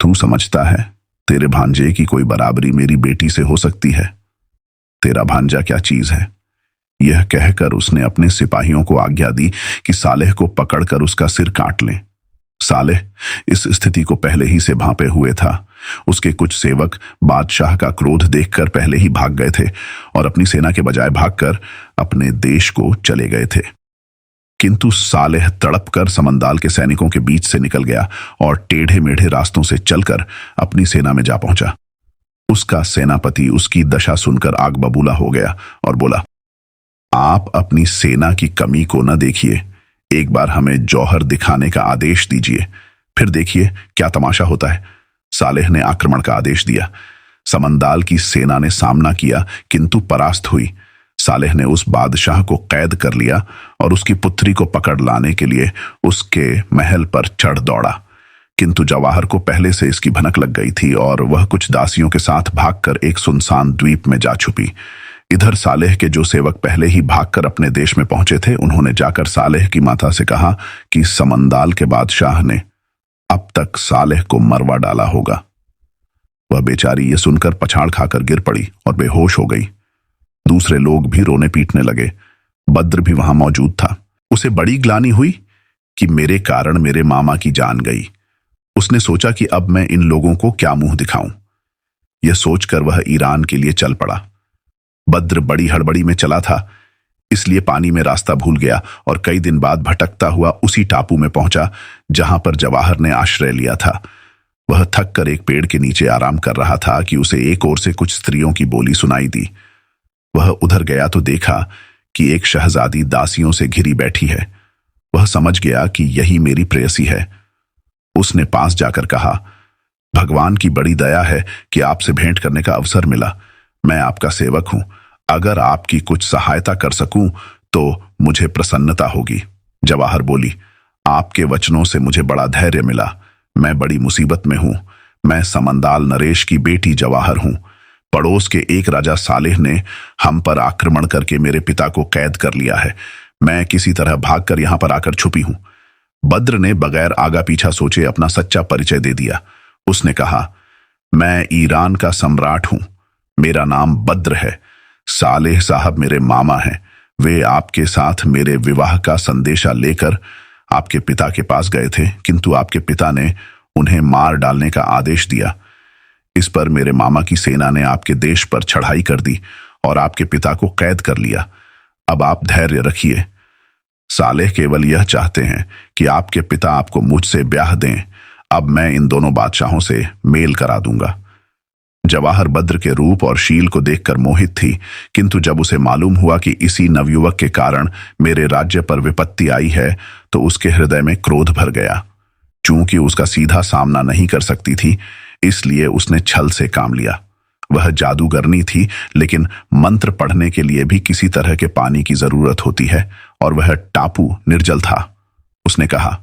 तू समझता है तेरे भांजे की कोई बराबरी मेरी बेटी से हो सकती है? तेरा भांजा क्या चीज है? यह कहकर उसने अपने सिपाहियों को आज्ञा दी कि सालेह को पकड़कर उसका सिर काट लें। सालेह इस स्थिति को पहले ही से भांपे हुए था। उसके कुछ सेवक बादशाह का क्रोध देखकर पहले ही भाग गए थे और अपनी सेना के बजाय भागकर अपने देश को चले गए थे। किंतु सालेह तड़पकर समंदाल के सैनिकों के बीच से निकल गया और टेढ़े मेढ़े रास्तों से चलकर अपनी सेना में जा पहुंचा। उसका सेनापति उसकी दशा सुनकर आग बबूला हो गया और बोला, आप अपनी सेना की कमी को न देखिए, एक बार हमें जौहर दिखाने का आदेश दीजिए, फिर देखिए क्या तमाशा होता है। सालेह ने आक्रमण का आदेश दिया। समंदाल की सेना ने सामना किया किंतु परास्त हुई। सालेह ने उस बादशाह को कैद कर लिया और उसकी पुत्री को पकड़ लाने के लिए उसके महल पर चढ़ दौड़ा। किंतु जवाहर को पहले से इसकी भनक लग गई थी और वह कुछ दासियों के साथ भागकर एक सुनसान द्वीप में जा छुपी। इधर सालेह के जो सेवक पहले ही भागकर अपने देश में पहुंचे थे, उन्होंने जाकर सालेह की माता से कहा कि समंदाल के बादशाह ने अब तक सालेह को मरवा डाला होगा। वह बेचारी ये सुनकर पछाड़ खाकर गिर पड़ी और बेहोश हो गई। दूसरे लोग भी रोने पीटने लगे। बद्र भी वहां मौजूद था। उसे बड़ी ग्लानि हुई कि मेरे कारण मेरे मामा की जान गई। उसने सोचा कि अब मैं इन लोगों को क्या मुंह दिखाऊं। यह सोचकर वह ईरान के लिए चल पड़ा। बद्र बड़ी हड़बड़ी में चला था, इसलिए पानी में रास्ता भूल गया और कई दिन बाद भटकता हुआ उसी टापू में पहुंचा जहां पर जवाहर ने आश्रय लिया था। वह थक कर एक पेड़ के नीचे आराम कर रहा था कि उसे एक ओर से कुछ स्त्रियों की बोली सुनाई दी। वह उधर गया तो देखा कि एक शहजादी दासियों से घिरी बैठी है। वह समझ गया कि यही मेरी प्रेयसी है। उसने पास जाकर कहा, भगवान की बड़ी दया है कि आपसे भेंट करने का अवसर मिला। मैं आपका सेवक हूं। अगर आपकी कुछ सहायता कर सकूं तो मुझे प्रसन्नता होगी। जवाहर बोली, आपके वचनों से मुझे बड़ा धैर्य मिला। मैं बड़ी मुसीबत में हूं। मैं समंदाल नरेश की बेटी जवाहर हूं। पड़ोस के एक राजा सालेह ने हम पर आक्रमण करके मेरे पिता को कैद कर लिया है। मैं किसी तरह भागकर यहां पर आकर छुपी हूं। बद्र ने बगैर आगा पीछा सोचे अपना सच्चा परिचय दे दिया। उसने कहा, मैं ईरान का सम्राट हूं। मेरा नाम बद्र है। सालेह साहब मेरे मामा हैं। वे आपके साथ मेरे विवाह का संदेशा लेकर आपके पिता के पास गए थे, किंतु आपके पिता ने उन्हें मार डालने का आदेश दिया। इस पर मेरे मामा की सेना ने आपके देश पर चढ़ाई कर दी और आपके पिता को कैद कर लिया। अब आप धैर्य रखिए। सालेह केवल यह चाहते हैं कि आपके पिता आपको मुझसे ब्याह दें। अब मैं इन दोनों बादशाहों से मेल करा दूंगा। जवाहर बद्र के रूप और शील को देखकर मोहित थी, किंतु जब उसे मालूम हुआ कि इसी नवयुवक के कारण मेरे राज्य पर विपत्ति आई है तो उसके हृदय में क्रोध भर गया। चूंकि उसका सीधा सामना नहीं कर सकती थी, इसलिए उसने छल से काम लिया। वह जादूगरनी थी, लेकिन मंत्र पढ़ने के लिए भी किसी तरह के पानी की जरूरत होती है और वह टापू निर्जल था। उसने कहा,